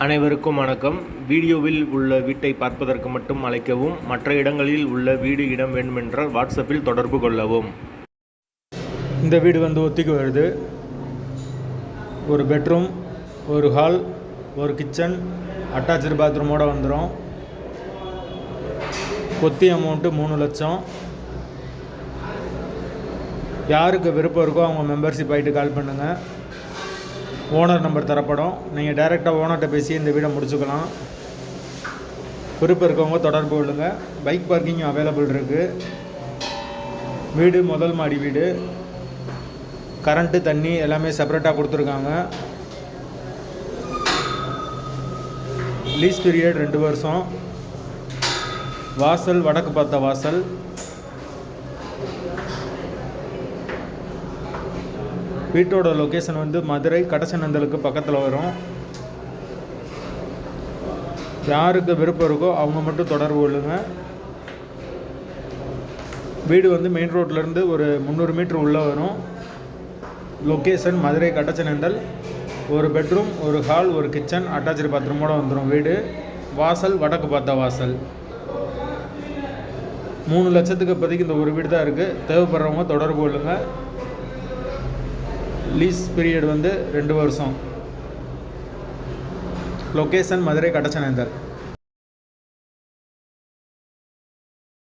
அனைவருக்கும் வணக்கம். வீடியோவில் உள்ள வீட்டை பார்ப்பதற்கு மட்டும் அழைக்கவும். மற்ற இடங்களில் உள்ள வீடு இடம் வேண்டுமென்றால் வாட்ஸ்அப்பில் தொடர்பு கொள்ளவும். இந்த வீடு ஒத்திக்கு வருது. ஒரு பெட்ரூம், ஒரு ஹால், ஒரு கிச்சன், அட்டாச்சு பாத்ரூமோடு வந்துடும். கொத்தி அமௌண்ட்டு 3 லட்சம். யாருக்கு விருப்பம் இருக்கோ அவங்க மெம்பர்ஷிப் ஆகிட்டு கால் பண்ணுங்கள். ஓனர் நம்பர் தரப்படும். நீங்கள் டைரெக்டாக ஓனர்கிட்ட பேசி இந்த வீடை முடிச்சுக்கலாம். விருப்பம் இருக்கவங்க தொடர்பு கொள்ளுங்கள். பைக் பார்க்கிங் அவைலபிள் இருக்குது. வீடு முதல் மாடி வீடு. கரண்ட்டு தண்ணி எல்லாமே செப்பரேட்டாக கொடுத்துருக்காங்க. லீஸ் பீரியட் 2 வருஷம். வாசல் வடக்கு பார்த்த வாசல். வீட்டோட லொக்கேஷன் மதுரை கடச்சநந்தலுக்கு பக்கத்தில் வரும். யாருக்கு விருப்பம் இருக்கோ அவங்க மட்டும் தொடர்பு கொள்ளுங்கள். வீடு மெயின் ரோட்லேருந்து ஒரு 300 மீட்டர் உள்ளே வரும். லொக்கேஷன் மதுரை கடச்சநந்தல். ஒரு பெட்ரூம், ஒரு ஹால், ஒரு கிச்சன், அட்டாச்சு பாத்ரூமோடு வந்துடும் வீடு. வாசல் வடக்கு பார்த்த வாசல். 3 லட்சத்துக்கு இப்போதைக்கு இந்த ஒரு வீடு தான் இருக்குது. தேவைப்படுறவங்க தொடர்பு கொள்ளுங்கள். லீஸ் பீரியட் 2 வருஷம். லொக்கேஷன் மதுரை கடச்சநந்தல்.